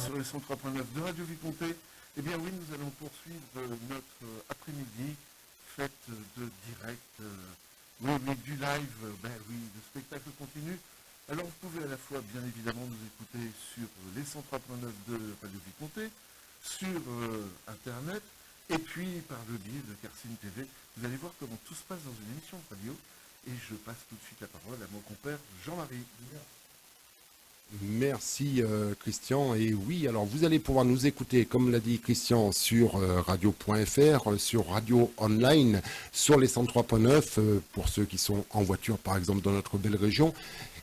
Sur les 103.9 de Radio Vicomté, eh bien oui, nous allons poursuivre notre après-midi, fête de direct, oui, mais du live, oui, le spectacle continue. Alors vous pouvez à la fois, bien évidemment, nous écouter sur les 103.9 de Radio Vicomté, sur Internet, et puis par le biais de Carcine TV. Vous allez voir comment tout se passe dans une émission de radio, et je passe tout de suite la parole à mon compère Jean-Marie. Merci Christian, et oui, alors vous allez pouvoir nous écouter, comme l'a dit Christian, sur radio.fr, sur radio online, sur les 103.9, pour ceux qui sont en voiture par exemple dans notre belle région,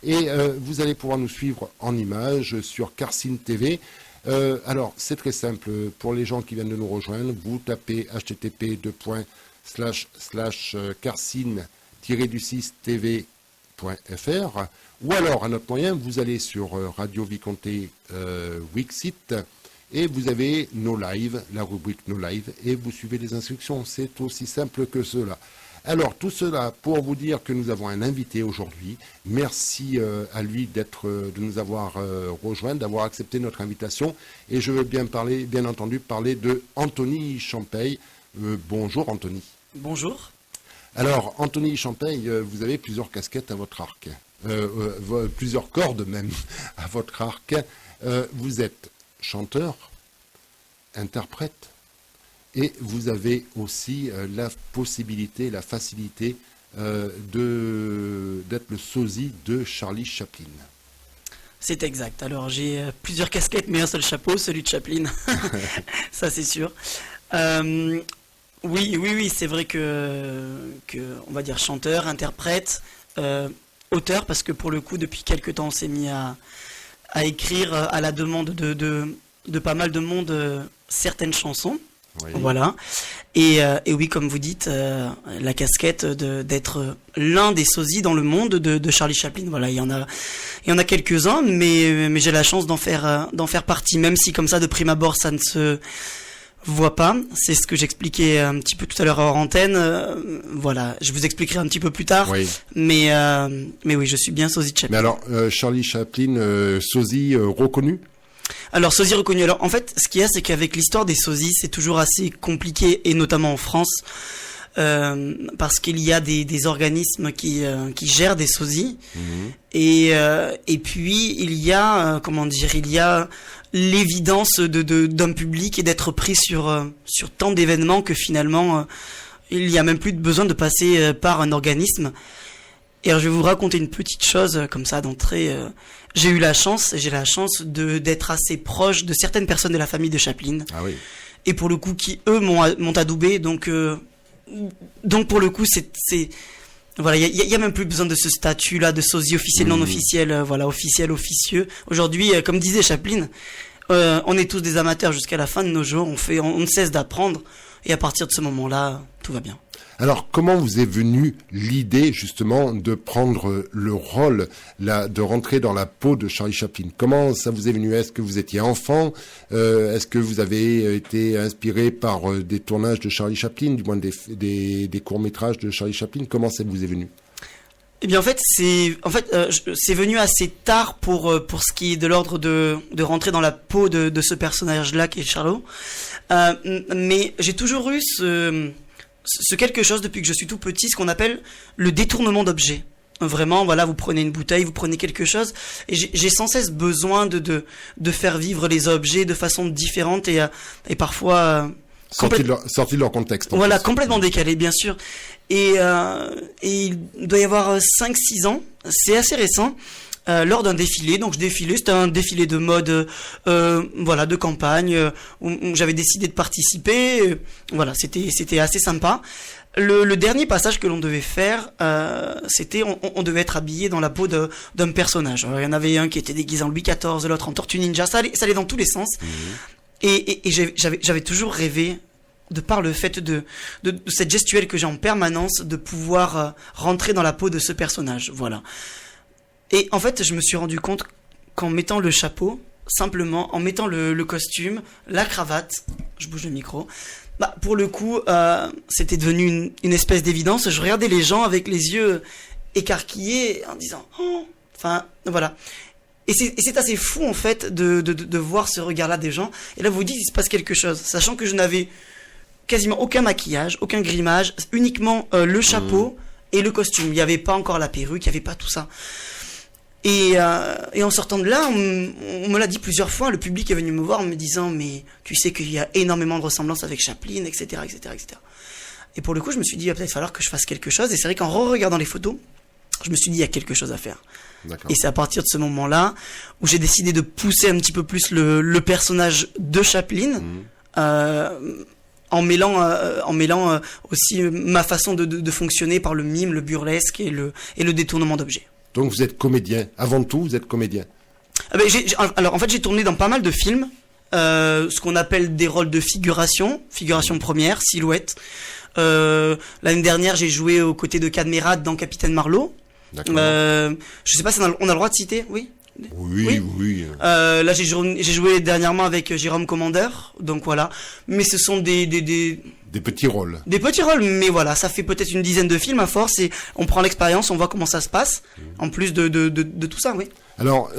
et vous allez pouvoir nous suivre en images sur Carcine TV. Alors c'est très simple, pour les gens qui viennent de nous rejoindre, vous tapez http://carcine-tv.fr, ou alors, un autre moyen, vous allez sur Radio Vicomté Wixit et vous avez nos lives, la rubrique nos lives, et vous suivez les instructions. C'est aussi simple que cela. Alors, tout cela pour vous dire que nous avons un invité aujourd'hui. Merci à lui de nous avoir rejoints, d'avoir accepté notre invitation. Et je veux bien entendu parler de Anthony Champeille. Bonjour Anthony. Bonjour. Alors, Anthony Champeille, vous avez plusieurs casquettes à votre arc. Plusieurs cordes même à votre arc. Vous êtes chanteur, interprète, et vous avez aussi la possibilité, la facilité d'être le sosie de Charlie Chaplin. C'est exact. Alors j'ai plusieurs casquettes, mais un seul chapeau, celui de Chaplin. Ça c'est sûr. Oui, c'est vrai que on va dire chanteur, interprète, auteur, parce que pour le coup, depuis quelques temps, on s'est mis à écrire à la demande de pas mal de monde certaines chansons. Oui. Voilà. Et oui, comme vous dites, la casquette d'être l'un des sosies dans le monde de Charlie Chaplin. Voilà, il y en a quelques-uns, mais j'ai la chance d'en faire partie, même si comme ça, de prime abord, ça ne se voit pas. C'est ce que j'expliquais un petit peu tout à l'heure hors antenne. Voilà, je vous expliquerai un petit peu plus tard. Oui. Mais oui, je suis bien sosie de Chaplin. Mais alors, Charlie Chaplin, sosie reconnu? Alors, sosie reconnu. Alors, en fait, ce qu'il y a, c'est qu'avec l'histoire des sosies, c'est toujours assez compliqué, et notamment en France, parce qu'il y a des organismes qui gèrent des sosies. Mmh. Et puis, il y a, il y a l'évidence d'un public et d'être pris sur tant d'événements que finalement, il n'y a même plus besoin de passer par un organisme. Et alors, je vais vous raconter une petite chose comme ça d'entrée. J'ai la chance d'être assez proche de certaines personnes de la famille de Chaplin. Ah oui. Et pour le coup, qui eux m'ont adoubé. Donc pour le coup, c'est voilà, il y a même plus besoin de ce statut-là de sosie officiel, non officiel, voilà, officiel, officieux. Aujourd'hui, comme disait Chaplin, on est tous des amateurs jusqu'à la fin de nos jours. On ne cesse d'apprendre, et à partir de ce moment-là, tout va bien. Alors, comment vous est venue l'idée, justement, de prendre le rôle, de rentrer dans la peau de Charlie Chaplin? Comment ça vous est venu? Est-ce que vous étiez enfant? Est-ce que vous avez été inspiré par des tournages de Charlie Chaplin, du moins des courts-métrages de Charlie Chaplin? Comment ça vous est venu? Eh bien, en fait, c'est venu assez tard pour ce qui est de l'ordre de rentrer dans la peau de ce personnage-là qui est Charlot. Mais j'ai toujours eu ce quelque chose depuis que je suis tout petit, ce qu'on appelle le détournement d'objets. Vraiment, voilà, vous prenez une bouteille, vous prenez quelque chose, et j'ai sans cesse besoin de faire vivre les objets de façon différente et parfois sorti de leur contexte. Voilà, complètement décalé, bien sûr. Et il doit y avoir 5-6 ans, c'est assez récent. Lors d'un défilé, donc je défilais, c'était un défilé de mode, voilà, de campagne, où j'avais décidé de participer, voilà, c'était assez sympa. Le dernier passage que l'on devait faire, c'était, on devait être habillé dans la peau d'un personnage. Alors, il y en avait un qui était déguisé en Louis XIV, l'autre en Tortue Ninja, ça allait dans tous les sens. Mmh. Et j'avais toujours rêvé, de par le fait de cette gestuelle que j'ai en permanence, de pouvoir rentrer dans la peau de ce personnage. Voilà. Et en fait, je me suis rendu compte qu'en mettant le chapeau, simplement, en mettant le costume, la cravate, je bouge le micro, bah, pour le coup, c'était devenu une espèce d'évidence. Je regardais les gens avec les yeux écarquillés en disant oh, enfin, voilà. Et c'est assez fou, en fait, de voir ce regard-là des gens. Et là, vous dites, il se passe quelque chose. Sachant que je n'avais quasiment aucun maquillage, aucun grimage, uniquement le chapeau et le costume. Il n'y avait pas encore la perruque, il n'y avait pas tout ça. Et en sortant de là, on me l'a dit plusieurs fois, le public est venu me voir en me disant, mais tu sais qu'il y a énormément de ressemblances avec Chaplin, etc., etc., etc. Et pour le coup, je me suis dit, il va peut-être falloir que je fasse quelque chose. Et c'est vrai qu'en re-regardant les photos, je me suis dit, il y a quelque chose à faire. D'accord. Et c'est à partir de ce moment-là où j'ai décidé de pousser un petit peu plus le personnage de Chaplin, en mêlant aussi ma façon de fonctionner par le mime, le burlesque et le détournement d'objets. Donc vous êtes comédien. Avant tout, vous êtes comédien. Alors en fait, j'ai tourné dans pas mal de films, ce qu'on appelle des rôles de figuration première, silhouette. L'année dernière, j'ai joué aux côtés de Cadmerade dans Capitaine Marlowe. D'accord. Je sais pas si on a le droit de citer, oui. Oui. Là, j'ai joué dernièrement avec Jérôme Commandeur, donc voilà. Mais ce sont des petits rôles. Des petits rôles, mais voilà, ça fait peut-être une dizaine de films à force et on prend l'expérience, on voit comment ça se passe, en plus de tout ça, oui. Alors,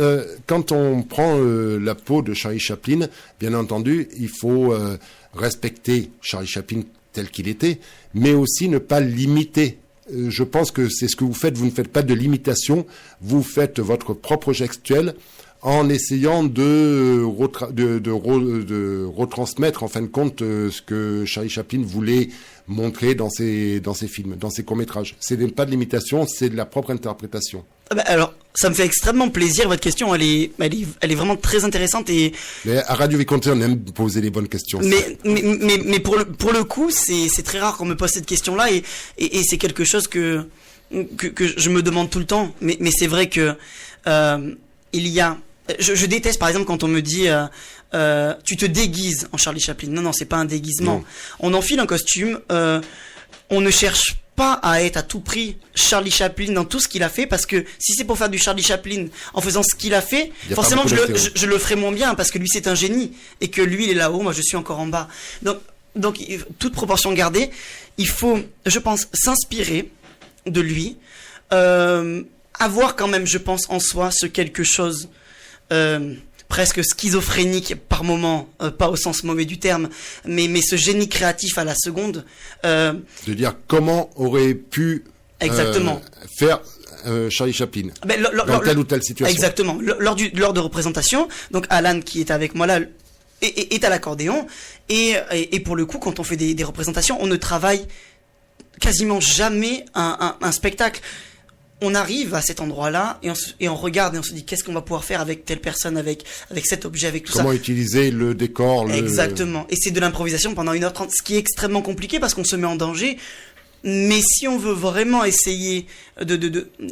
quand on prend la peau de Charlie Chaplin, bien entendu, il faut respecter Charlie Chaplin tel qu'il était, mais aussi ne pas l'imiter. Je pense que c'est ce que vous faites, vous ne faites pas de l'imitation, vous faites votre propre gestuelle en essayant de retransmettre en fin de compte ce que Charlie Chaplin voulait montrer dans ses films, dans ses courts-métrages. Ce n'est pas de l'imitation, c'est de la propre interprétation. Alors, ça me fait extrêmement plaisir, votre question, elle est vraiment très intéressante et... Mais à Radio Viconté, on aime poser les bonnes questions. Mais pour le coup, c'est très rare qu'on me pose cette question-là et c'est quelque chose que je me demande tout le temps. Mais c'est vrai que il y a... Je déteste par exemple quand on me dit tu te déguises en Charlie Chaplin. Non, c'est pas un déguisement. Non. On enfile un costume, on ne cherche pas à être à tout prix Charlie Chaplin dans tout ce qu'il a fait, parce que si c'est pour faire du Charlie Chaplin en faisant ce qu'il a fait, forcément je le ferai moins bien, parce que lui c'est un génie et que lui il est là-haut, moi je suis encore en bas. Donc toute proportion gardée, il faut, je pense, s'inspirer de lui, avoir quand même, je pense, en soi ce quelque chose presque schizophrénique par moment, pas au sens mauvais du terme, mais ce génie créatif à la seconde. De dire comment aurait pu faire Charlie Chaplin dans telle ou telle situation. Exactement. Lors de représentation, donc Alan qui est avec moi là est à l'accordéon et pour le coup quand on fait des représentations, on ne travaille quasiment jamais un spectacle. On arrive à cet endroit-là et on regarde et on se dit qu'est-ce qu'on va pouvoir faire avec telle personne, avec cet objet, avec tout ça. Comment utiliser le décor. Exactement. Et c'est de l'improvisation pendant 1h30, ce qui est extrêmement compliqué parce qu'on se met en danger. Mais si on veut vraiment essayer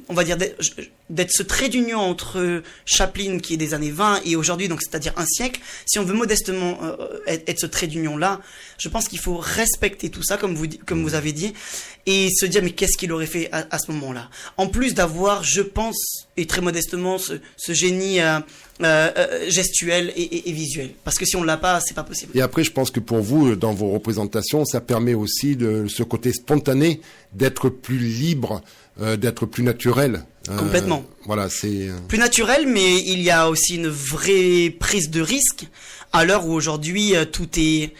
on va dire, d'être ce trait d'union entre Chaplin, qui est des années 20, et aujourd'hui, donc c'est-à-dire un siècle, si on veut modestement être ce trait d'union-là, je pense qu'il faut respecter tout ça, comme vous avez dit, et se dire, mais qu'est-ce qu'il aurait fait à ce moment-là? En plus d'avoir, je pense, et très modestement, ce génie gestuel et visuel. Parce que si on l'a pas, c'est pas possible. Et après, je pense que pour vous, dans vos représentations, ça permet aussi de ce côté spontané, d'être plus libre, d'être plus naturel. Complètement. Voilà, c'est... Plus naturel, mais il y a aussi une vraie prise de risque, à l'heure où aujourd'hui, tout est...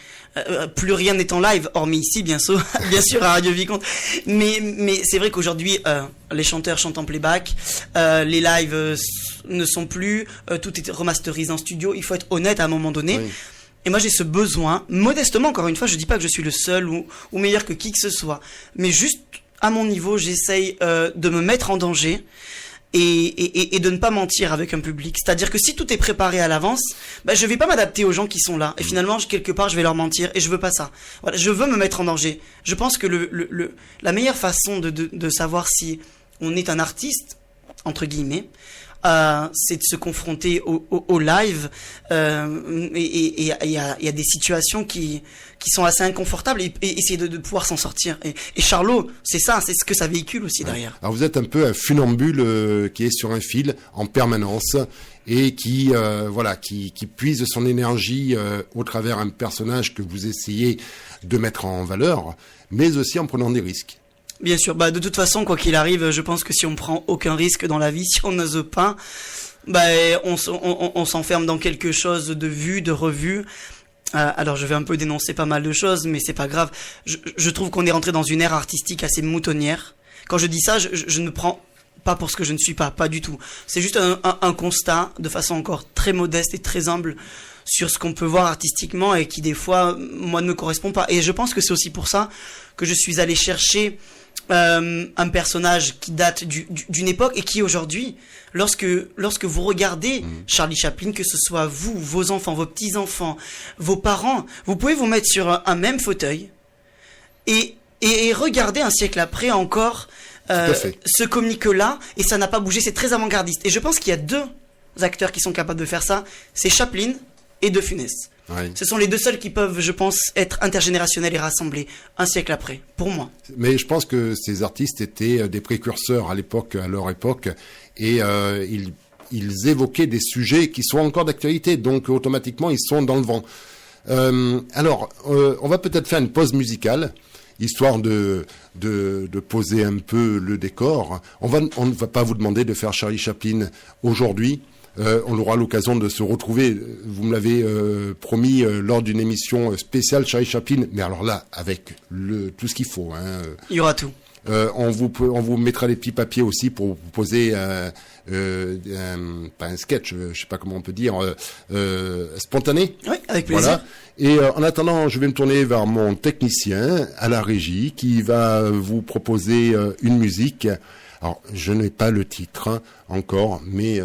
plus rien n'est en live, hormis ici, bien sûr à Radio Vicomte. Mais c'est vrai qu'aujourd'hui, les chanteurs chantent en playback, les lives ne sont plus, tout est remasterisé en studio. Il faut être honnête à un moment donné. Oui. Et moi, j'ai ce besoin, modestement, encore une fois, je dis pas que je suis le seul ou meilleur que qui que ce soit, mais juste à mon niveau, j'essaye de me mettre en danger. Et de ne pas mentir avec un public. C'est-à-dire que si tout est préparé à l'avance, je vais pas m'adapter aux gens qui sont là. Et finalement, quelque part, je vais leur mentir. Et je veux pas ça. Voilà, je veux me mettre en danger. Je pense que la meilleure façon de savoir si on est un artiste, entre guillemets, c'est de se confronter au live, et il y a des situations qui sont assez inconfortables, et essayer de pouvoir s'en sortir. Et Charlot, c'est ce que ça véhicule aussi derrière. Alors vous êtes un peu un funambule qui est sur un fil en permanence et qui puise son énergie au travers un personnage que vous essayez de mettre en valeur, mais aussi en prenant des risques. Bien sûr, de toute façon, quoi qu'il arrive, je pense que si on prend aucun risque dans la vie, si on n'ose pas, on s'enferme dans quelque chose de vu, de revu. Alors je vais un peu dénoncer pas mal de choses, mais c'est pas grave. Je trouve qu'on est rentré dans une ère artistique assez moutonnière. Quand je dis ça, je ne prends pas pour ce que je ne suis pas du tout. C'est juste un constat, de façon encore très modeste et très humble, sur ce qu'on peut voir artistiquement et qui des fois, moi, ne me correspond pas. Et je pense que c'est aussi pour ça que je suis allé chercher un personnage qui date d'une époque et qui aujourd'hui, lorsque vous regardez Charlie Chaplin, que ce soit vous, vos enfants, vos petits-enfants, vos parents, vous pouvez vous mettre sur un même fauteuil et regarder un siècle après encore ce comique-là, et ça n'a pas bougé, c'est très avant-gardiste. Et je pense qu'il y a deux acteurs qui sont capables de faire ça, c'est Chaplin et De Funès. Oui. Ce sont les deux seuls qui peuvent, je pense, être intergénérationnels et rassemblés un siècle après, pour moi. Mais je pense que ces artistes étaient des précurseurs à leur époque, et ils évoquaient des sujets qui sont encore d'actualité, donc automatiquement ils sont dans le vent. On va peut-être faire une pause musicale, histoire de poser un peu le décor. On ne va pas vous demander de faire Charlie Chaplin aujourd'hui. On aura l'occasion de se retrouver, vous me l'avez promis, lors d'une émission spéciale Charlie Chaplin, mais alors là, avec tout ce qu'il faut. Il y aura tout. On vous mettra les petits papiers aussi pour vous poser pas un sketch, je sais pas comment on peut dire, spontané. Oui, avec plaisir. Voilà. Et en attendant, je vais me tourner vers mon technicien à la régie qui va vous proposer une musique. Alors, je n'ai pas le titre encore, mais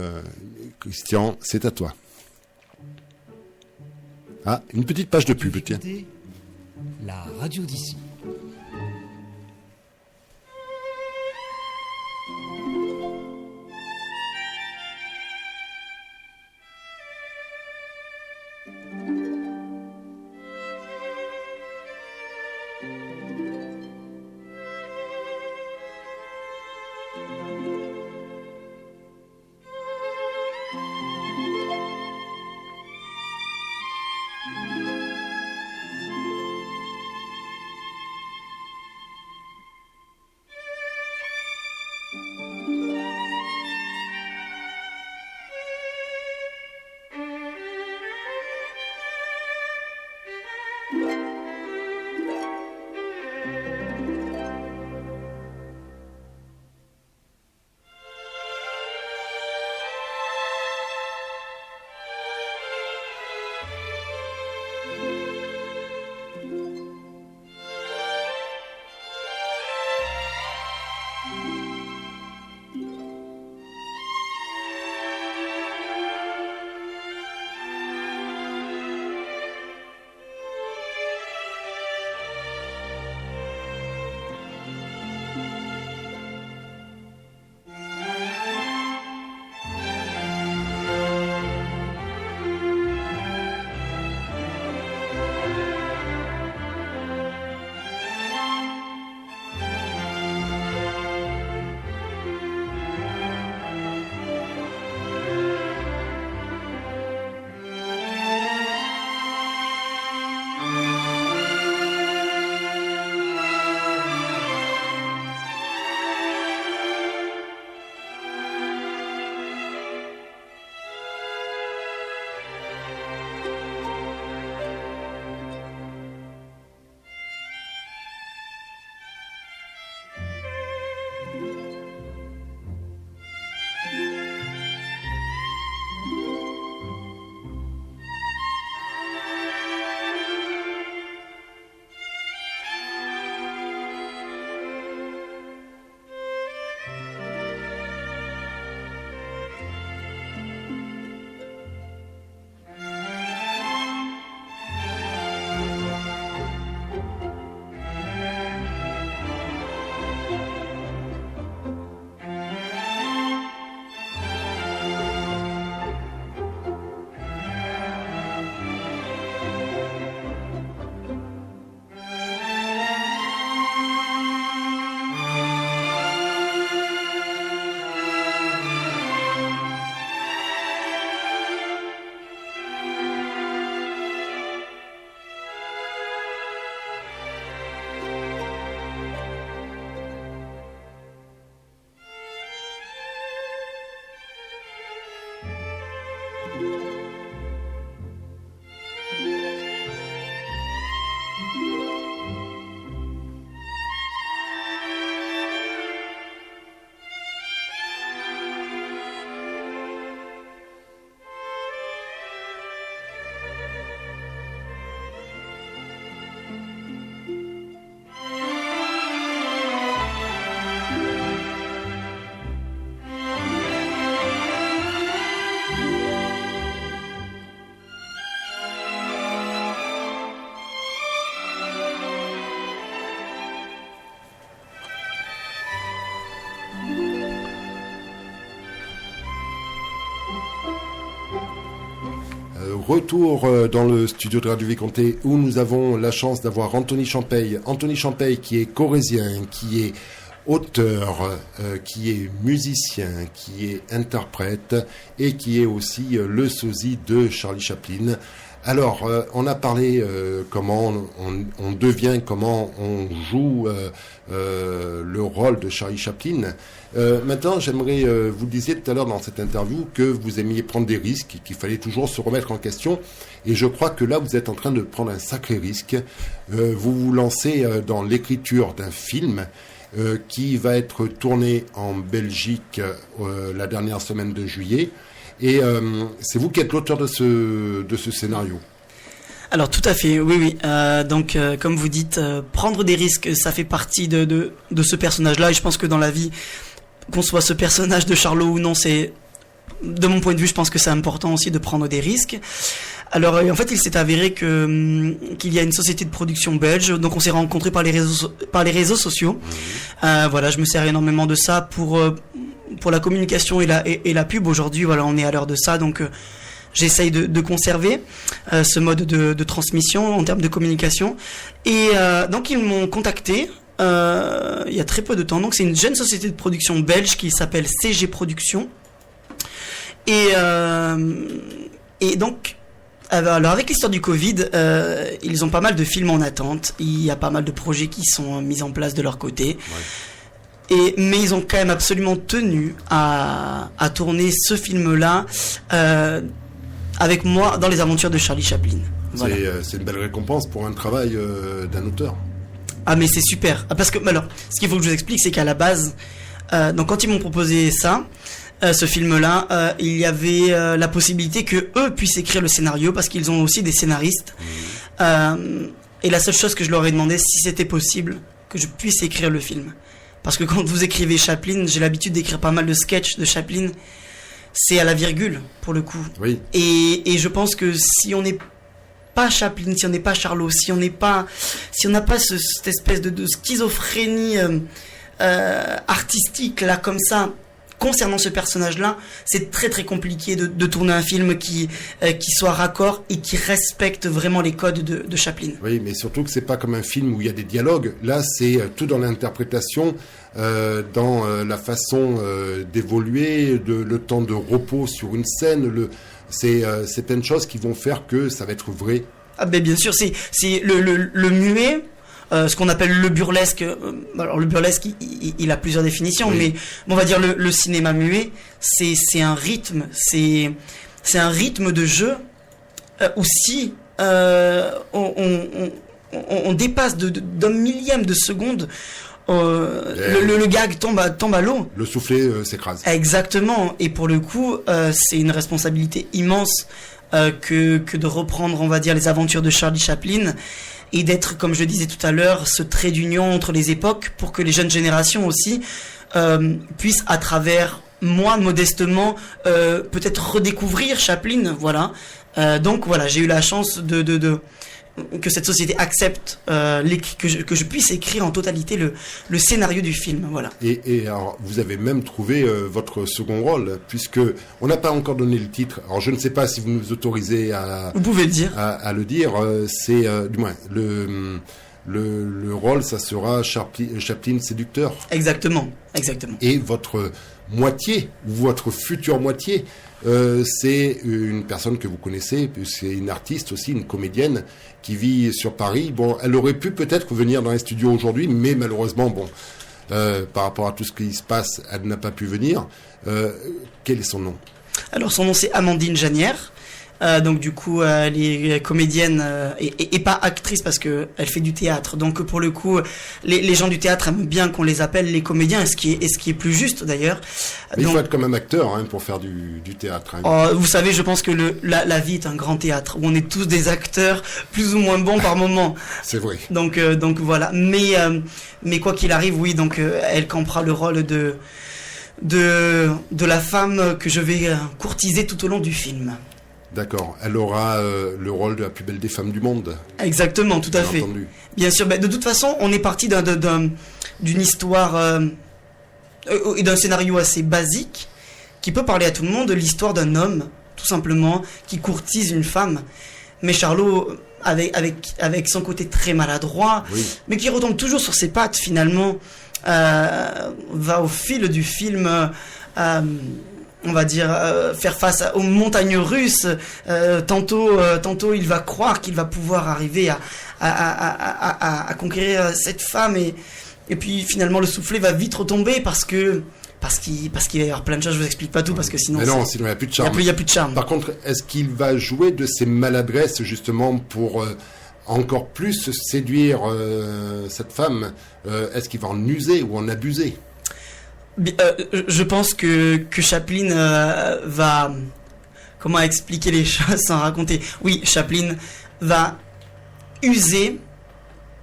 Christian, c'est à toi. Ah, une petite page de pub, tiens. La radio d'ici. retour dans le studio de Radio Vicomté où nous avons la chance d'avoir Anthony Champaille. Anthony Champaille qui est corrézien, qui est auteur, qui est musicien, qui est interprète et qui est aussi le sosie de Charlie Chaplin. Alors, on a parlé comment on devient, comment on joue le rôle de Charlie Chaplin. Maintenant, j'aimerais, vous le disiez tout à l'heure dans cette interview, que vous aimiez prendre des risques, qu'il fallait toujours se remettre en question. Et je crois que là, vous êtes en train de prendre un sacré risque. Vous vous lancez dans l'écriture d'un film qui va être tourné en Belgique la dernière semaine de juillet. Et c'est vous qui êtes l'auteur de ce scénario. Alors tout à fait, oui. Donc comme vous dites, prendre des risques, ça fait partie de ce personnage-là. Et je pense que dans la vie, qu'on soit ce personnage de Charlot ou non, c'est, de mon point de vue, je pense que c'est important aussi de prendre des risques. Alors en fait, il s'est avéré qu'il y a une société de production belge, donc on s'est rencontrés par les réseaux sociaux. Voilà, je me sers énormément de ça pour la communication et la pub. Aujourd'hui, voilà, on est à l'heure de ça, donc j'essaye de conserver ce mode de transmission en termes de communication. Et donc ils m'ont contacté il y a très peu de temps. Donc c'est une jeune société de production belge qui s'appelle CG Productions. Et donc alors avec l'histoire du Covid, ils ont pas mal de films en attente. Il y a pas mal de projets qui sont mis en place de leur côté. Ouais. Mais ils ont quand même absolument tenu à tourner ce film-là avec moi dans les aventures de Charlie Chaplin. Voilà. C'est une belle récompense pour un travail d'un auteur. Ah mais c'est super. Parce que alors, ce qu'il faut que je vous explique, c'est qu'à la base, donc quand ils m'ont proposé ça, ce film-là, il y avait la possibilité que eux puissent écrire le scénario parce qu'ils ont aussi des scénaristes. Et la seule chose que je leur ai demandé, si c'était possible, que je puisse écrire le film. Parce que quand vous écrivez Chaplin, j'ai l'habitude d'écrire pas mal de sketchs de Chaplin. C'est à la virgule, pour le coup. Oui. Et je pense que si on n'est pas Chaplin, si on n'est pas Charlot, si on n'a pas cette espèce de schizophrénie artistique, là, comme ça, concernant ce personnage-là, c'est très très compliqué de tourner un film qui soit raccord et qui respecte vraiment les codes de Chaplin. Oui, mais surtout que c'est pas comme un film où il y a des dialogues. Là, c'est tout dans l'interprétation, dans la façon d'évoluer, le temps de repos sur une scène. C'est plein de choses qui vont faire que ça va être vrai. Ah ben bien sûr, c'est le muet. Ce qu'on appelle le burlesque. Alors le burlesque, il a plusieurs définitions, oui. Mais on va dire le cinéma muet, c'est un rythme, c'est un rythme de jeu aussi. On dépasse d'un millième de seconde. Le gag tombe à l'eau. Le soufflet s'écrase. Exactement. Et pour le coup, c'est une responsabilité immense que de reprendre, on va dire, les aventures de Charlie Chaplin. Et d'être, comme je disais tout à l'heure, ce trait d'union entre les époques pour que les jeunes générations aussi puissent, à travers moi, modestement, peut-être redécouvrir Chaplin. Voilà. Donc voilà, j'ai eu la chance que cette société accepte que je puisse écrire en totalité le scénario du film. Voilà. Et alors, vous avez même trouvé votre second rôle, puisque on n'a pas encore donné le titre. Alors, je ne sais pas si vous nous autorisez à... Vous pouvez le dire. À le dire. C'est, du moins, le rôle, ça sera Chaplin séducteur. Exactement. Et votre moitié, ou votre future moitié, c'est une personne que vous connaissez, c'est une artiste aussi, une comédienne qui vit sur Paris. Bon, elle aurait pu peut-être venir dans les studios aujourd'hui, mais malheureusement, bon, par rapport à tout ce qui se passe, elle n'a pas pu venir. Quel est son nom ? Alors son nom c'est Amandine Janière. Donc du coup elle est comédienne et pas actrice parce que elle fait du théâtre. Donc pour le coup les gens du théâtre aiment bien qu'on les appelle les comédiens, et ce qui est plus juste d'ailleurs. Mais donc, il faut être quand même acteur pour faire du théâtre. Vous savez, je pense que la vie est un grand théâtre où on est tous des acteurs plus ou moins bons par moment. C'est vrai. Donc voilà. Mais quoi qu'il arrive, oui. Donc elle campera le rôle de la femme que je vais courtiser tout au long du film. D'accord. Elle aura le rôle de la plus belle des femmes du monde. Exactement, tout à fait. Entendu. Bien sûr. De toute façon, on est parti d'une histoire et d'un scénario assez basique qui peut parler à tout le monde, l'histoire d'un homme tout simplement, qui courtise une femme. Mais Charlot, avec son côté très maladroit, mais qui retombe toujours sur ses pattes finalement, va au fil du film, on va dire, faire face aux montagnes russes. Tantôt il va croire qu'il va pouvoir arriver à conquérir cette femme, et puis finalement le soufflet va vite retomber parce qu'il va y avoir plein de choses. Je vous explique pas tout parce que sinon. Mais non, sinon il n'y a plus de charme. Il y a plus de charme. Par contre, est-ce qu'il va jouer de ses maladresses justement pour encore plus séduire cette femme? Est-ce qu'il va en user ou en abuser? Je pense que Chaplin va... Comment expliquer les choses sans raconter? Oui, Chaplin va user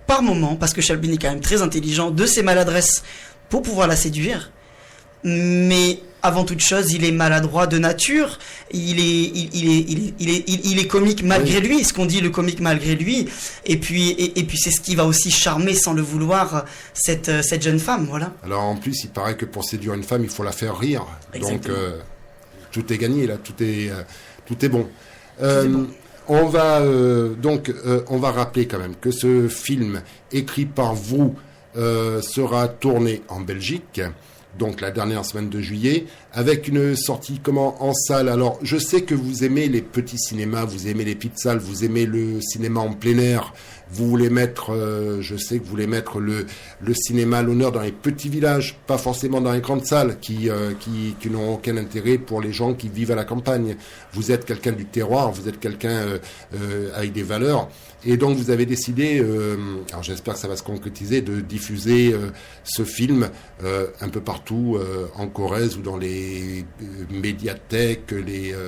par moment, parce que Chaplin est quand même très intelligent, de ses maladresses pour pouvoir la séduire. Mais avant toute chose, il est maladroit de nature. Il est comique malgré lui. Ce qu'on dit, le comique malgré lui. Et puis c'est ce qui va aussi charmer, sans le vouloir, cette jeune femme. Voilà. Alors en plus, il paraît que pour séduire une femme, il faut la faire rire. Exactement. Donc tout est gagné là. Tout est bon. On va rappeler quand même que ce film écrit par vous sera tourné en Belgique. Donc la dernière semaine de juillet, avec une sortie en salle. Alors je sais que vous aimez les petits cinémas, vous aimez les petites salles, vous aimez le cinéma en plein air. Vous voulez mettre, je sais que vous voulez mettre le cinéma à l'honneur dans les petits villages, pas forcément dans les grandes salles qui n'ont aucun intérêt pour les gens qui vivent à la campagne. Vous êtes quelqu'un du terroir, vous êtes quelqu'un avec des valeurs. Et donc vous avez décidé, alors j'espère que ça va se concrétiser, de diffuser ce film un peu partout en Corrèze ou dans les médiathèques,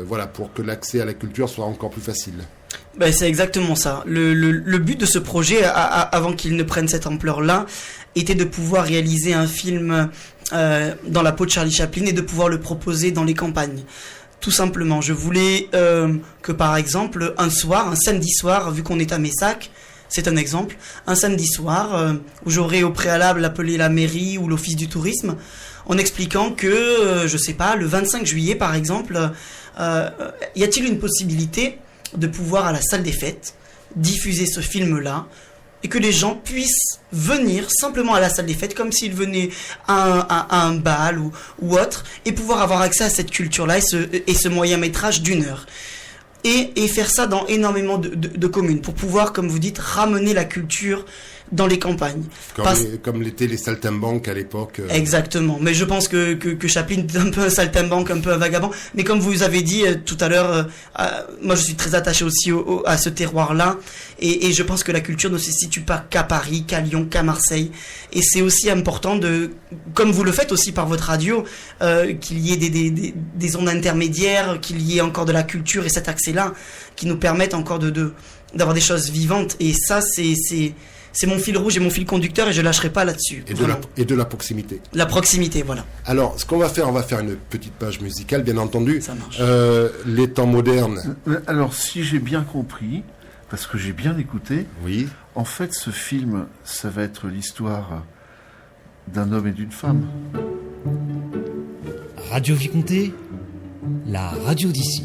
voilà, pour que l'accès à la culture soit encore plus facile. Ben, c'est exactement ça. Le but de ce projet, avant qu'il ne prenne cette ampleur-là, était de pouvoir réaliser un film dans la peau de Charlie Chaplin et de pouvoir le proposer dans les campagnes. Tout simplement, je voulais que par exemple, un samedi soir, vu qu'on est à Messac, c'est un exemple, un samedi soir, où j'aurais au préalable appelé la mairie ou l'office du tourisme, en expliquant que, je sais pas, le 25 juillet par exemple, y a-t-il une possibilité de pouvoir à la salle des fêtes diffuser ce film-là, et que les gens puissent venir simplement à la salle des fêtes comme s'ils venaient à un bal ou autre, et pouvoir avoir accès à cette culture-là et ce moyen métrage d'1 heure. Et faire ça dans énormément de communes, pour pouvoir, comme vous dites, ramener la culture dans les campagnes. Comme l'étaient les saltimbanques à l'époque. Exactement. Mais je pense que Chaplin est un peu un saltimbanque, un peu un vagabond. Mais comme vous avez dit tout à l'heure, moi je suis très attaché aussi à ce terroir-là. Et je pense que la culture ne se situe pas qu'à Paris, qu'à Lyon, qu'à Marseille. Et c'est aussi important comme vous le faites aussi par votre radio, qu'il y ait des ondes intermédiaires, qu'il y ait encore de la culture et cet accès-là, qui nous permettent encore d'avoir des choses vivantes. Et ça, c'est mon fil rouge et mon fil conducteur, et je lâcherai pas là-dessus. Et de la proximité. La proximité, voilà. Alors, ce qu'on va faire, on va faire une petite page musicale, bien entendu. Ça marche. Les temps modernes. Alors, si j'ai bien compris, parce que j'ai bien écouté, Oui. en fait, ce film, ça va être l'histoire d'un homme et d'une femme. Radio Vicomté, la radio d'ici.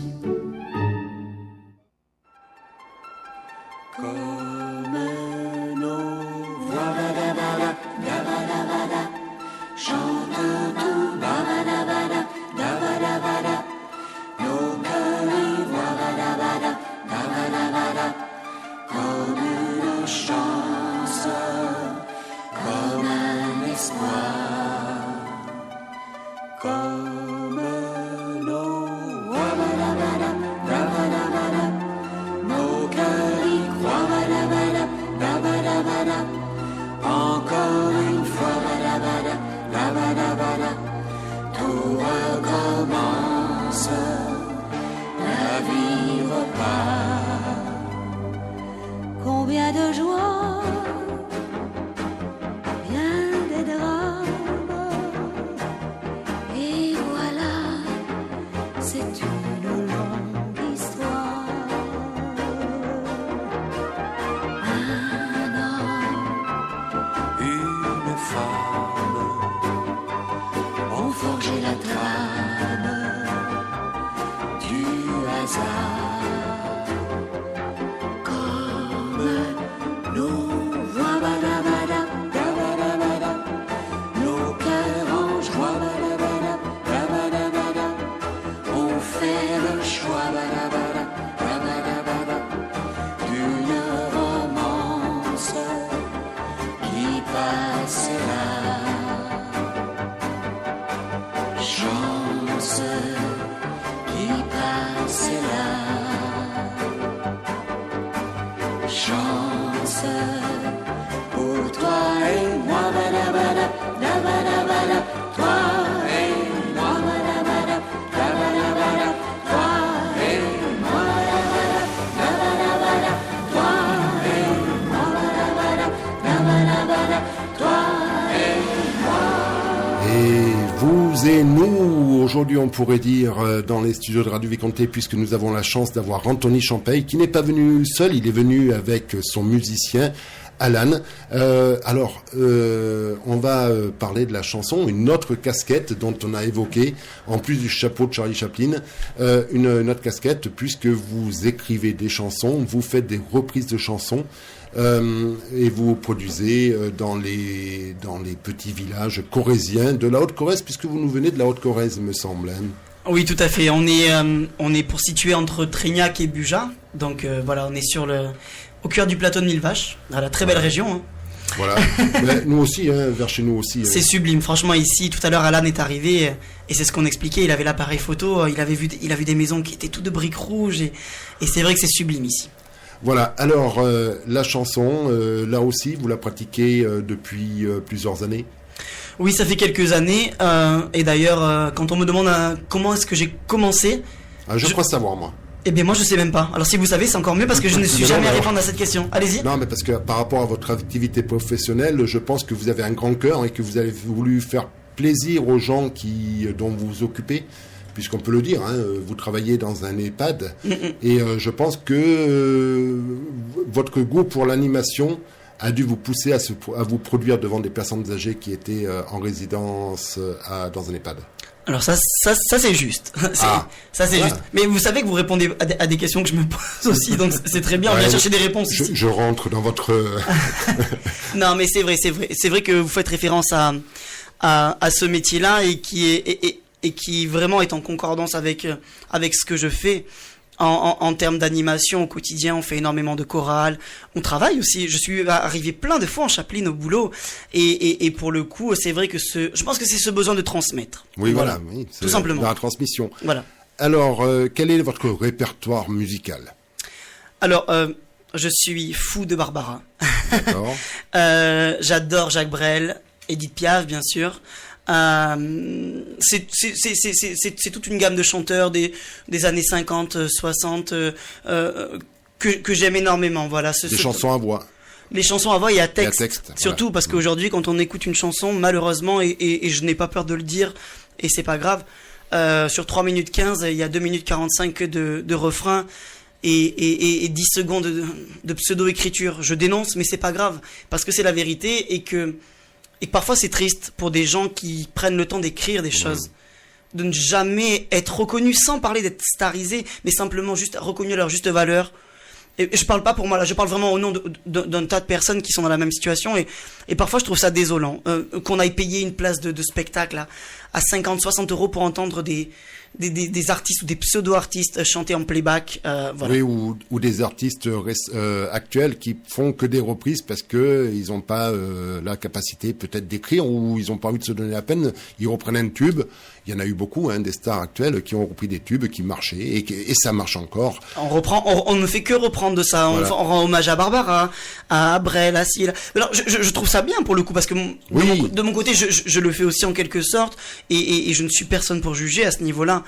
Combien de joie, bien des drames, et voilà, c'est une longue histoire. Un homme, Une femme ont forgé la trame du danse pour toi et moi, badabada, dabadabada, toi et moi, badabada, dabadabada, toi et moi, badabada, dabadabada, toi et moi, badabada, dabadabada, toi et moi. Et vous et nous, aujourd'hui on pourrait dire dans les studios de Radio Vicomté, puisque nous avons la chance d'avoir Anthony Champaille, qui n'est pas venu seul, il est venu avec son musicien Alan. On va parler de la chanson, une autre casquette dont on a évoqué, en plus du chapeau de Charlie Chaplin, une autre casquette, puisque vous écrivez des chansons, vous faites des reprises de chansons, et vous produisez dans les petits villages corréziens de la Haute-Corrèze, puisque vous nous venez de la Haute-Corrèze, me semble. Hein. Oui, tout à fait. On est pour situer entre Trégnac et Buja. Donc voilà, on est au cœur du plateau de Millevaches, dans la très belle région. Hein. Voilà. Mais nous aussi, hein, vers chez nous aussi. C'est sublime. Franchement, ici, tout à l'heure, Alan est arrivé et c'est ce qu'on expliquait. Il avait l'appareil photo, il a vu des maisons qui étaient toutes de briques rouges et c'est vrai que c'est sublime ici. Voilà. Alors, la chanson, là aussi, vous la pratiquez depuis plusieurs années. Oui, ça fait quelques années. Et d'ailleurs, quand on me demande comment est-ce que j'ai commencé... Je crois savoir, moi. Eh bien, moi, je sais même pas. Alors, si vous savez, c'est encore mieux parce que je ne suis jamais à répondre à cette question. Allez-y. Non, mais parce que par rapport à votre activité professionnelle, je pense que vous avez un grand cœur et que vous avez voulu faire plaisir aux gens dont vous vous occupez, puisqu'on peut le dire, hein, vous travaillez dans un EHPAD. Et je pense que votre goût pour l'animation a dû vous pousser à vous produire devant des personnes âgées qui étaient en résidence dans un EHPAD. Alors ça c'est juste. Ça c'est juste. Mais vous savez que vous répondez à des questions que je me pose aussi, donc c'est très bien. On vient chercher des réponses. Je rentre dans votre. Non, mais c'est vrai que vous faites référence à ce métier-là et qui vraiment est en concordance avec ce que je fais. En termes d'animation au quotidien, on fait énormément de chorales, on travaille aussi. Je suis arrivé plein de fois en Chaplin au boulot et pour le coup, c'est vrai que je pense que c'est ce besoin de transmettre. Oui, voilà, oui, tout simplement. La transmission. Voilà. Alors, quel est votre répertoire musical ? Alors, je suis fou de Barbara. D'accord. J'adore Jacques Brel, Édith Piaf, bien sûr. C'est toute une gamme de chanteurs des années 50, 60 que j'aime énormément. Voilà, des chansons à voix. Les chansons à voix et à texte. Voilà. Surtout parce qu'aujourd'hui, quand on écoute une chanson, malheureusement, et je n'ai pas peur de le dire, et c'est pas grave, sur 3 minutes 15, il y a 2 minutes 45 de refrain et 10 secondes de pseudo-écriture. Je dénonce, mais c'est pas grave, parce que c'est la vérité et que parfois c'est triste pour des gens qui prennent le temps d'écrire des choses, de ne jamais être reconnus, sans parler d'être starisés, mais simplement juste reconnus à leur juste valeur. Et je parle pas pour moi là, je parle vraiment au nom d'un tas de personnes qui sont dans la même situation et parfois je trouve ça désolant qu'on aille payer une place de spectacle à 50-60 euros pour entendre des artistes ou des pseudo-artistes chanter en playback. Voilà. Oui, ou des artistes actuels qui font que des reprises parce que ils n'ont pas la capacité peut-être d'écrire ou ils n'ont pas envie de se donner la peine. Ils reprennent un tube. Il y en a eu beaucoup, hein, des stars actuelles qui ont repris des tubes qui marchaient et ça marche encore. On ne fait que reprendre de ça. Voilà. On rend hommage à Barbara, à Brel, à Syl. Alors je trouve ça bien pour le coup parce que de mon côté je le fais aussi en quelque sorte et je ne suis personne pour juger à ce niveau-là.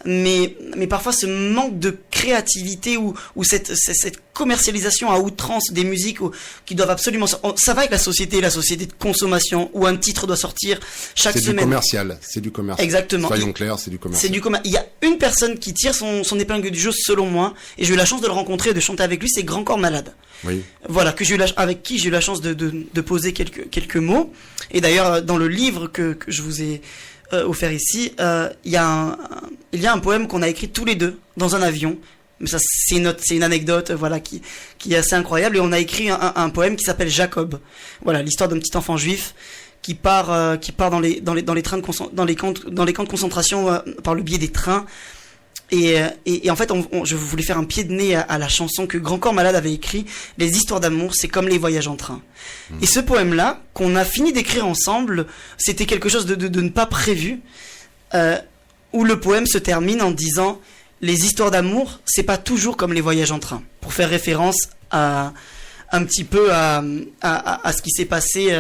Mais parfois ce manque de créativité ou cette commercialisation à outrance des musiques qui doivent absolument ça va avec la société de consommation où un titre doit sortir chaque semaine. C'est du commercial. Exactement. Soyons clairs, c'est du commercial. Il y a une personne qui tire son épingle du jeu selon moi et j'ai eu la chance de le rencontrer et de chanter avec lui, c'est Grand Corps Malade. Oui. Voilà, avec qui j'ai eu la chance de poser quelques mots et d'ailleurs dans le livre que je vous ai offert ici, il y a un poème qu'on a écrit tous les deux dans un avion. Mais ça, c'est une anecdote, voilà, qui est assez incroyable. Et on a écrit un poème qui s'appelle Jacob. Voilà, l'histoire d'un petit enfant juif qui part dans les camps de concentration par le biais des trains. Et en fait, je voulais faire un pied de nez à la chanson que Grand Corps Malade avait écrit, Les histoires d'amour, c'est comme les voyages en train. Et ce poème-là, qu'on a fini d'écrire ensemble, c'était quelque chose de ne pas prévu, où le poème se termine en disant « Les histoires d'amour, c'est pas toujours comme les voyages en train », pour faire référence à un petit peu à ce qui s'est passé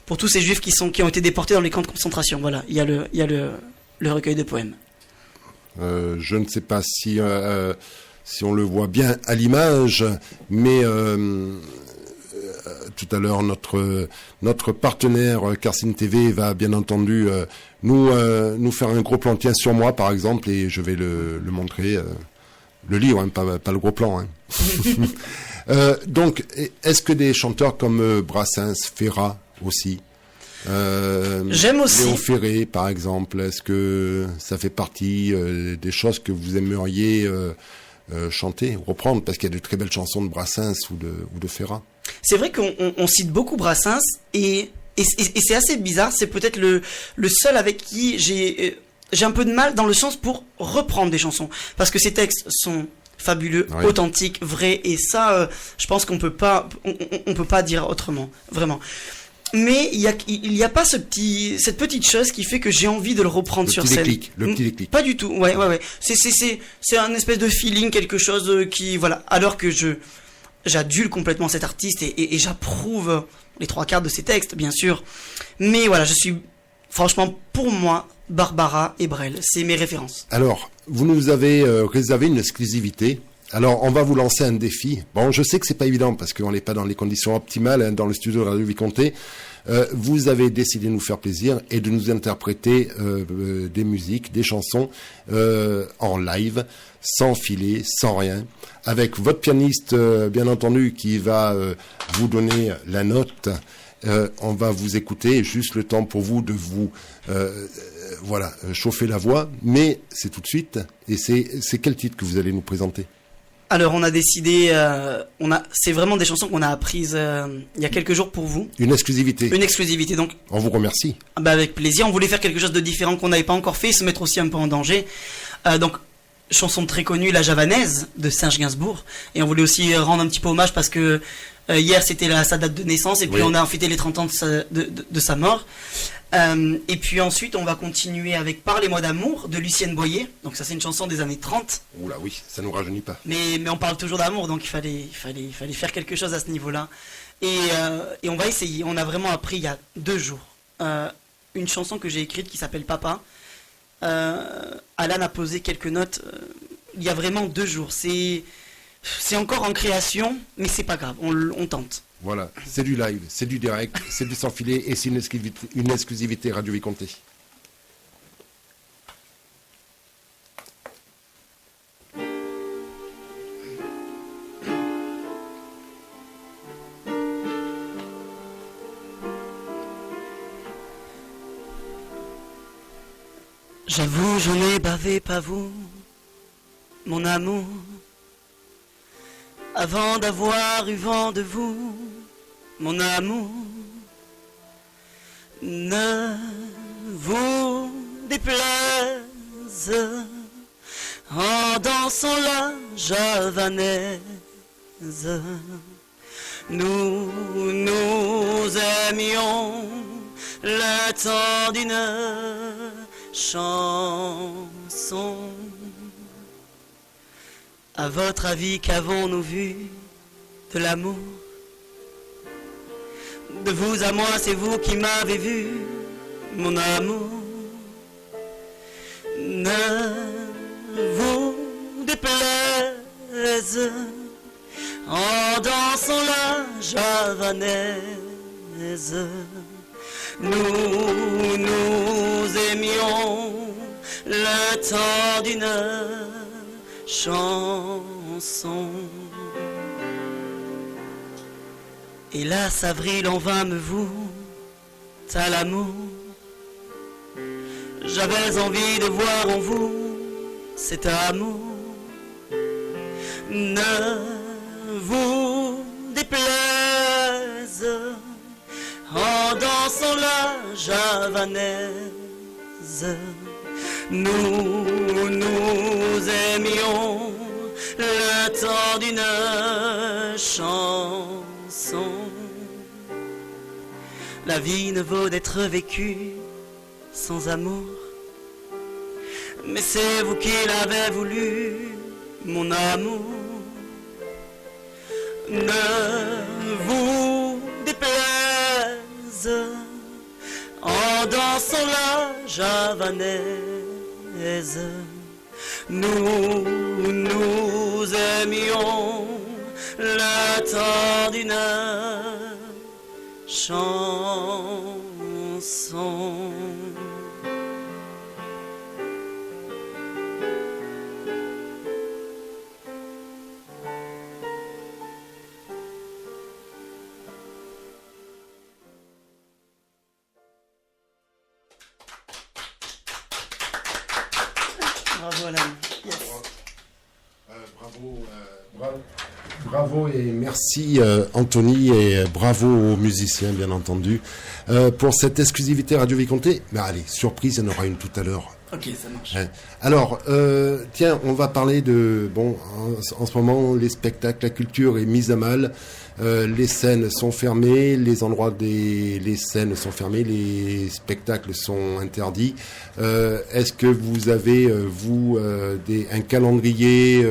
pour tous ces juifs qui ont été déportés dans les camps de concentration. Voilà, il y a le recueil de poèmes. Je ne sais pas si on le voit bien à l'image, mais tout à l'heure notre partenaire Carcine TV va bien entendu nous faire un gros plan. Tiens, sur moi par exemple, et je vais le montrer, le livre, hein, pas le gros plan. Hein. Donc, est-ce que des chanteurs comme Brassens, Ferrat aussi, j'aime aussi Léon Ferré par exemple, est-ce que ça fait partie des choses que vous aimeriez chanter, reprendre, parce qu'il y a de très belles chansons de Brassens ou de Ferrat? C'est vrai qu'on cite beaucoup Brassens et c'est assez bizarre. C'est peut-être le seul avec qui j'ai un peu de mal dans le sens pour reprendre des chansons, parce que ces textes sont fabuleux, oui, authentiques, vrais, et ça, je pense qu'on peut pas dire autrement, vraiment. Mais il y a pas cette petite chose qui fait que j'ai envie de le reprendre sur scène. Le petit déclic. Pas du tout. Ouais. C'est un espèce de feeling, quelque chose qui, voilà. Alors que j'adule complètement cet artiste et j'approuve les 3/4 de ses textes, bien sûr. Mais voilà, je suis, franchement, pour moi, Barbara et Brel, c'est mes références. Alors, vous nous avez réservé une exclusivité. Alors, on va vous lancer un défi. Bon, je sais que c'est pas évident parce qu'on n'est pas dans les conditions optimales, hein, dans le studio de Radio Vicomté. Vous avez décidé de nous faire plaisir et de nous interpréter des musiques, des chansons en live, sans filet, sans rien, avec votre pianiste, bien entendu, qui va vous donner la note. On va vous écouter, juste le temps pour vous de vous chauffer la voix, mais c'est tout de suite. Et c'est quel titre que vous allez nous présenter? Alors on a décidé, c'est vraiment des chansons qu'on a apprises il y a quelques jours pour vous. Une exclusivité. Une exclusivité, donc. On vous remercie. Avec plaisir. On voulait faire quelque chose de différent qu'on n'avait pas encore fait, se mettre aussi un peu en danger. Donc chanson très connue, La Javanaise de Serge Gainsbourg, et on voulait aussi rendre un petit peu hommage parce que hier c'était sa date de naissance et puis oui, on a fêté les 30 ans de sa mort. Et puis ensuite on va continuer avec Parlez-moi d'amour de Lucienne Boyer. Donc ça c'est une chanson des années 30. Oula oui, ça nous rajeunit pas. Mais on parle toujours d'amour, donc il fallait faire quelque chose à ce niveau-là. Et on va essayer. On a vraiment appris il y a 2 jours une chanson que j'ai écrite qui s'appelle Papa. Alan a posé quelques notes il y a vraiment 2 jours. C'est encore en création, mais c'est pas grave, on tente. Voilà, c'est du live, c'est du direct, c'est du sans filet et c'est une exclusivité Radio Vicomté. J'avoue, j'en ai bavé, pas vous, mon amour, avant d'avoir eu vent de vous, mon amour. Ne vous déplaise en dansant la javanaise. Nous aimions le temps d'une chanson. À votre avis, qu'avons-nous vu de l'amour? De vous à moi, c'est vous qui m'avez vu, mon amour. Ne vous déplaise en dansant la javanaise. Nous aimions le temps d'une chanson. Hélas, avril en vain me voue à l'amour. J'avais envie de voir en vous cet amour. Ne vous déplaise en dansant la javanaise. Nous aimions le temps d'une chanson. La vie ne vaut d'être vécue sans amour, mais c'est vous qui l'avez voulu, mon amour. Ne dansons la javanaise. Nous aimions le temps d'une chanson. Bravo Alan. Yes. Bravo et merci Anthony et bravo aux musiciens bien entendu pour cette exclusivité Radio Viconté. Mais allez, surprise, il y en aura une tout à l'heure. Ok, ça marche. Alors, tiens, on va parler de... Bon, en ce moment, les spectacles, la culture est mise à mal. Les scènes sont fermées, les scènes sont fermées, les spectacles sont interdits. Est-ce que vous avez, un calendrier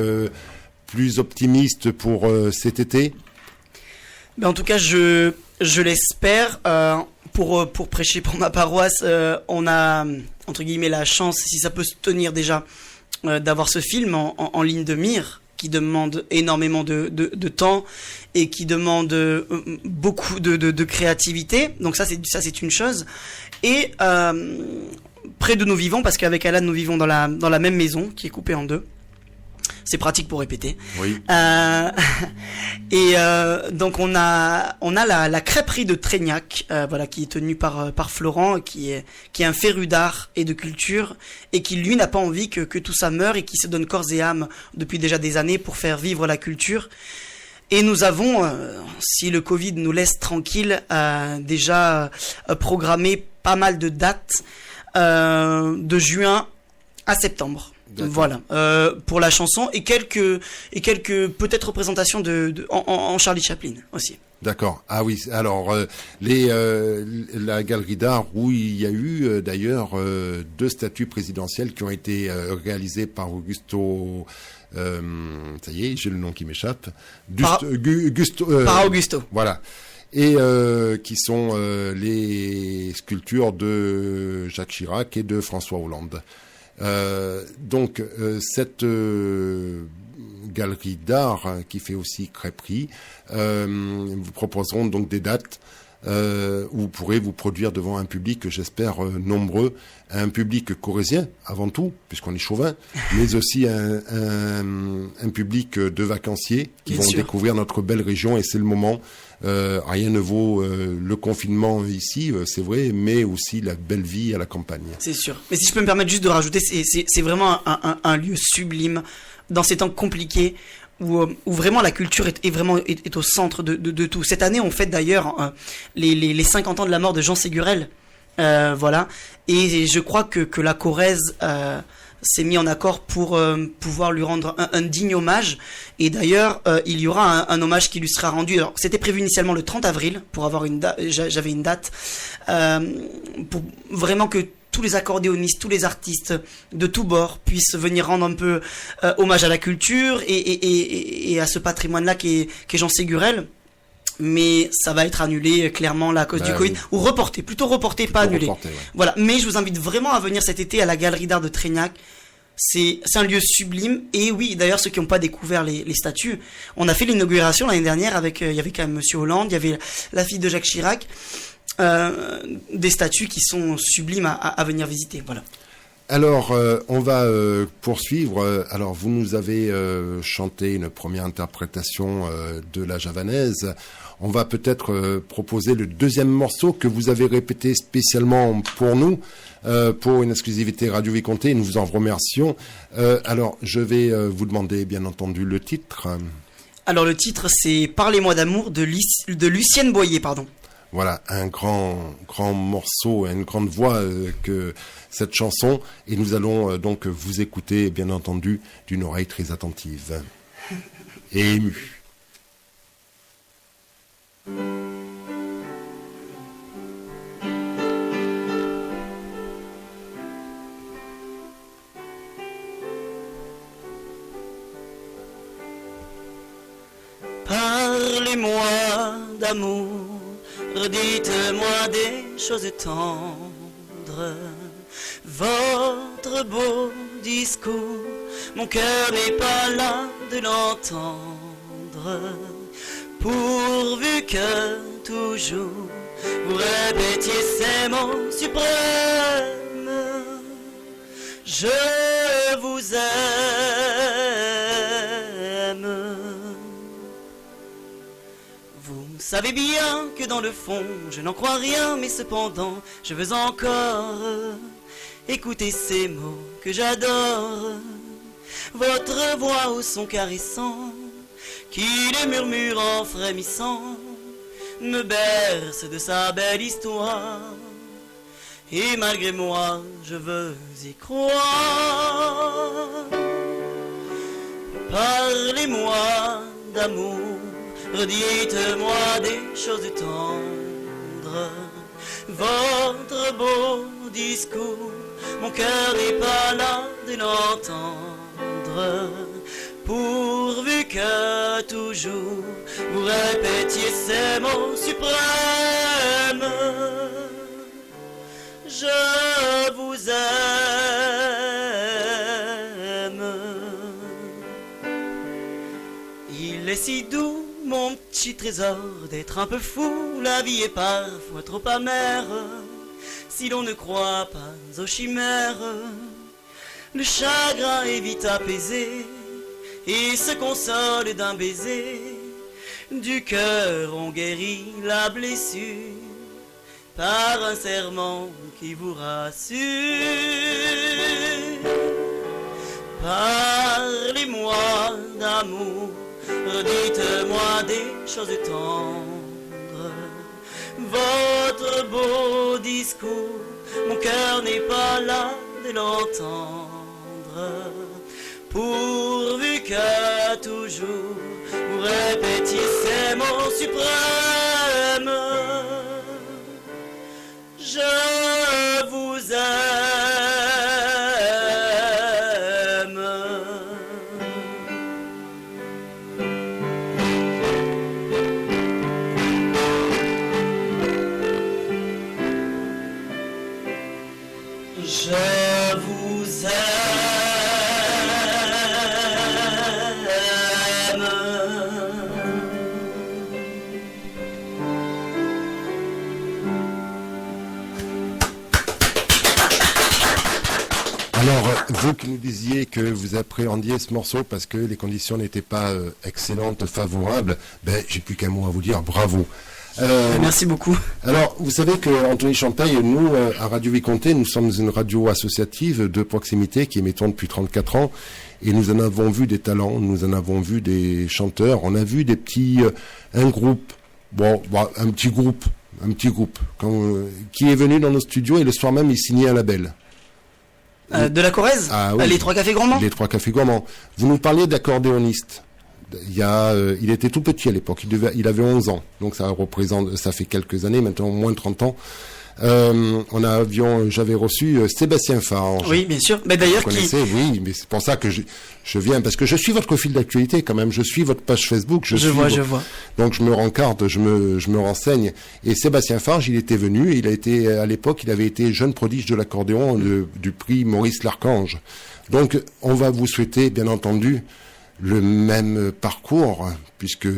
plus optimiste pour cet été? Ben, en tout cas, je l'espère. Pour prêcher pour ma paroisse, on a, entre guillemets, la chance, si ça peut se tenir déjà, d'avoir ce film en ligne de mire, qui demande énormément de temps et qui demande beaucoup de créativité. Donc ça c'est une chose. Et près de nous vivons, parce qu'avec Alan nous vivons dans la même maison qui est coupée en deux. C'est pratique pour répéter. Oui. Donc on a la crêperie de Trégnac, voilà, qui est tenue par Florent, qui est un féru d'art et de culture, et qui lui n'a pas envie que tout ça meure, et qui se donne corps et âme depuis déjà des années pour faire vivre la culture. Et nous avons, si le Covid nous laisse tranquille, déjà programmé pas mal de dates de juin à septembre. D'accord. Voilà, pour la chanson et quelques peut-être représentations en Charlie Chaplin aussi. D'accord. Ah oui. Alors la galerie d'art où il y a eu d'ailleurs 2 statues présidentielles qui ont été réalisées par Augusto. Ça y est, j'ai le nom qui m'échappe. Par Augusto. Voilà. Et qui sont les sculptures de Jacques Chirac et de François Hollande. Donc cette galerie d'art qui fait aussi crêperie vous proposeront donc des dates où vous pourrez vous produire devant un public, j'espère, nombreux, un public corrézien avant tout, puisqu'on est chauvin, mais aussi un public de vacanciers qui Bien vont sûr. découvrir notre belle région, et c'est le moment. Rien ne vaut le confinement ici, c'est vrai, mais aussi la belle vie à la campagne. C'est sûr. Mais si je peux me permettre juste de rajouter, c'est vraiment un lieu sublime dans ces temps compliqués où vraiment la culture est au centre de tout. Cette année, on fête d'ailleurs les 50 ans de la mort de Jean Ségurel. Voilà. Et je crois que la Corrèze s'est mis en accord pour pouvoir lui rendre un digne hommage. Et d'ailleurs, il y aura un hommage qui lui sera rendu. Alors, c'était prévu initialement le 30 avril pour avoir une date. J'avais une date pour vraiment que tous les accordéonistes, tous les artistes de tous bords puissent venir rendre un peu hommage à la culture et à ce patrimoine-là qui est Jean Ségurel. Mais ça va être annulé clairement là à cause du Covid, oui. ou reporté, plutôt reporté, pas annulé. Reporté, ouais. Voilà. Mais je vous invite vraiment à venir cet été à la galerie d'art de Trégnac. C'est un lieu sublime. Et oui, d'ailleurs, ceux qui n'ont pas découvert les statues, on a fait l'inauguration l'année dernière avec, il y avait quand même Monsieur Hollande, il y avait la fille de Jacques Chirac, des statues qui sont sublimes à venir visiter. Voilà. Alors, on va poursuivre. Alors, vous nous avez chanté une première interprétation de la javanaise. On va peut-être proposer le deuxième morceau que vous avez répété spécialement pour nous, pour une exclusivité Radio Viconté. Nous vous en remercions. Alors, je vais vous demander, bien entendu, le titre. Alors, le titre, c'est Parlez-moi d'amour de Lucienne Boyer, pardon. Voilà, un grand morceau, une grande voix que cette chanson. Et nous allons donc vous écouter, bien entendu, d'une oreille très attentive et émue. Parlez-moi d'amour, dites-moi des choses tendres. votre beau discours. Mon cœur n'est pas là de l'entendre, pourvu que toujours vous répétiez ces mots suprêmes. Je vous aime. Vous savez bien que dans le fond, je n'en crois rien, mais cependant, je veux encore écouter ces mots que j'adore. Votre voix au son caressant, qui les murmure en frémissant, me berce de sa belle histoire. Et malgré moi, je veux y croire. Parlez-moi d'amour, redites-moi des choses tendres. Votre beau discours, mon cœur n'est pas là de l'entendre, pourvu que toujours vous répétiez ces mots suprêmes. Je vous aime. Il est si doux, mon petit trésor, d'être un peu fou. La vie est parfois trop amère, si l'on ne croit pas aux chimères. Le chagrin est vite apaisé et se console d'un baiser. Du cœur on guérit la blessure par un serment qui vous rassure. Parlez-moi d'amour, redites-moi des choses tendres. Votre beau discours, mon cœur n'est pas là de l'entendre, pourvu que toujours vous répétiez ces mots suprêmes. Je vous aime. Je vous aime. Alors, vous qui nous disiez que vous appréhendiez ce morceau parce que les conditions n'étaient pas excellentes, favorables, ben, j'ai plus qu'un mot à vous dire, bravo. Merci beaucoup. Alors, vous savez que Anthony Champagne, nous, à Radio Vicomté, nous sommes une radio associative de proximité qui émettons depuis 34 ans et nous en avons vu des talents, nous en avons vu des chanteurs, on a vu des petits, un groupe, un petit groupe, qui est venu dans nos studios et le soir même il signait un label. De la Corrèze, oui. Les Trois Cafés Gourmands. Les Trois Cafés Gourmands. Vous nous parliez d'accordéoniste. Il était tout petit à l'époque, il avait 11 ans, donc ça fait quelques années, maintenant moins de 30 ans. J'avais reçu Sébastien Farge. Oui, bien sûr. Mais d'ailleurs, vous connaissez, oui, mais c'est pour ça que je viens, parce que je suis votre fil d'actualité quand même, je suis votre page Facebook, je vois. Donc je me rencarde, je me renseigne. Et Sébastien Farge, il était venu, à l'époque, il avait été jeune prodige de l'accordéon du prix Maurice Larchange. Donc on va vous souhaiter, bien entendu, le même parcours, puisque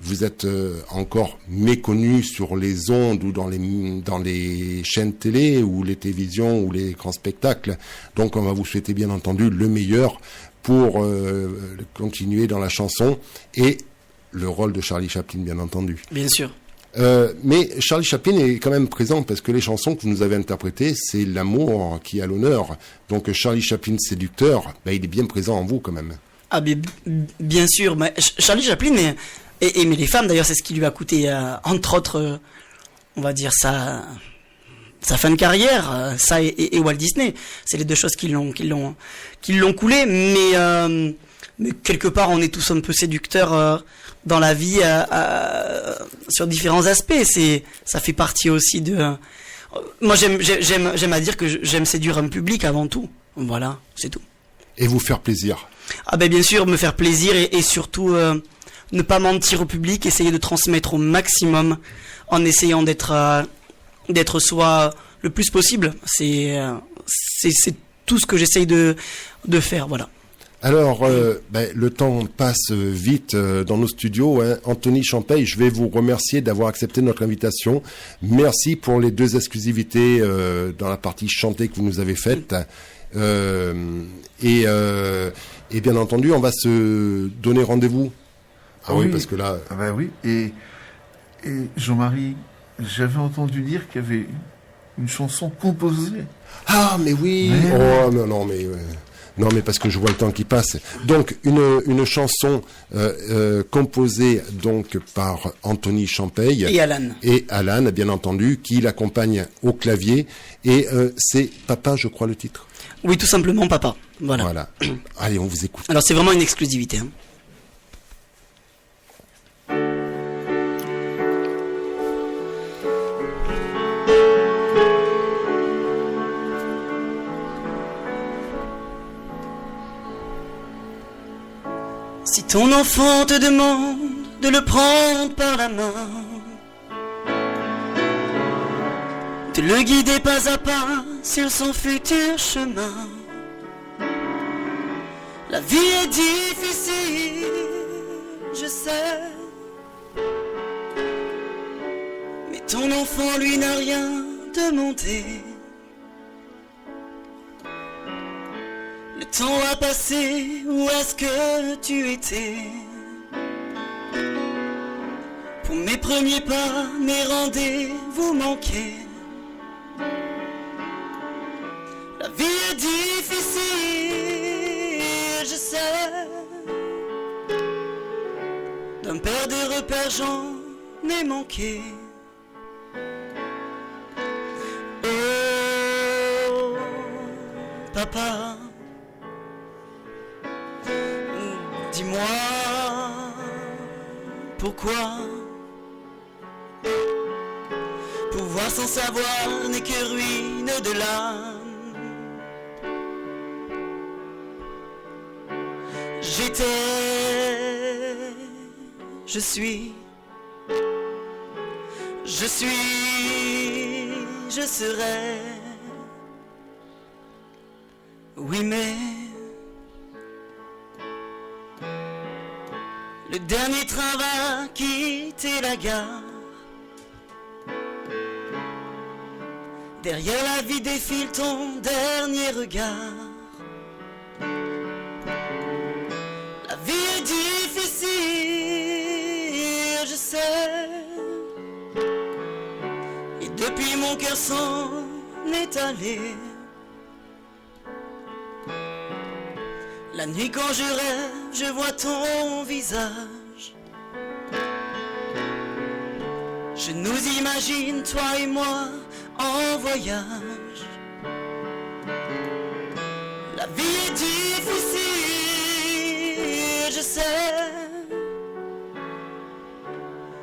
vous êtes encore méconnu sur les ondes ou dans les chaînes télé ou les télévisions ou les grands spectacles. Donc on va vous souhaiter bien entendu le meilleur pour continuer dans la chanson et le rôle de Charlie Chaplin, bien entendu. Bien sûr. Mais Charlie Chaplin est quand même présent parce que les chansons que vous nous avez interprétées, c'est l'amour qui est à l'honneur. Donc Charlie Chaplin séducteur, il est bien présent en vous quand même. Ah bien sûr, mais Charlie Chaplin aimait les femmes, d'ailleurs c'est ce qui lui a coûté, entre autres, on va dire sa fin de carrière, ça et Walt Disney. C'est les deux choses qui l'ont coulé, mais quelque part on est tous un peu séducteurs dans la vie sur différents aspects. Ça fait partie aussi de... Moi j'aime à dire que j'aime séduire un public avant tout. Voilà, c'est tout. Et vous faire plaisir. Ah bien sûr, me faire plaisir et surtout ne pas mentir au public, essayer de transmettre au maximum en essayant d'être soit le plus possible. C'est tout ce que j'essaye de faire, voilà. Alors, le temps passe vite dans nos studios. Hein. Anthony Champaille, je vais vous remercier d'avoir accepté notre invitation. Merci pour les 2 exclusivités dans la partie chantée que vous nous avez faite. Et bien entendu, on va se donner rendez-vous. Ah oui, parce que là... Ah ben oui, et Jean-Marie, j'avais entendu dire qu'il y avait une chanson composée. Ah, mais oui. Oh, non, mais... Non, mais parce que je vois le temps qui passe. Donc, une chanson composée donc par Anthony Champaille. Et Alan. Et Alan, bien entendu, qui l'accompagne au clavier. Et c'est Papa, je crois, le titre. Oui, tout simplement Papa. Voilà. Allez, on vous écoute. Alors, c'est vraiment une exclusivité. Hein. Si ton enfant te demande de le prendre par la main, de le guider pas à pas sur son futur chemin, la vie est difficile, je sais, mais ton enfant lui n'a rien demandé. Le temps a passé, où est-ce que tu étais? Pour mes premiers pas, mes rendez-vous manqués. La vie est difficile, je sais. D'un père de repères, j'en ai manqué. Oh, papa, dis-moi pourquoi pouvoir sans savoir n'est que ruine de l'âme. J'étais, je suis, je serai. Oui, mais le dernier train va quitter la gare. Derrière la vie défile ton dernier regard. La vie est difficile, je sais. Et depuis mon cœur s'en est allé. La nuit quand je rêve, je vois ton visage. Je nous imagine, toi et moi, en voyage. La vie est difficile, je sais.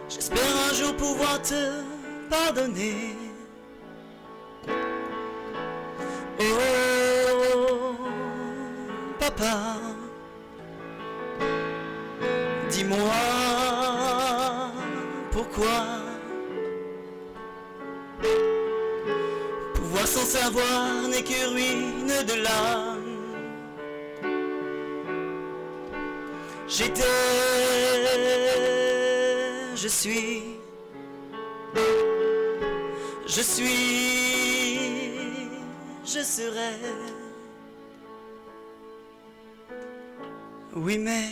J'espère un jour pouvoir te pardonner. Oh, papa, dis-moi pourquoi pouvoir sans savoir n'est que ruine de l'âme. J'étais, je suis, je serai. Oui, mais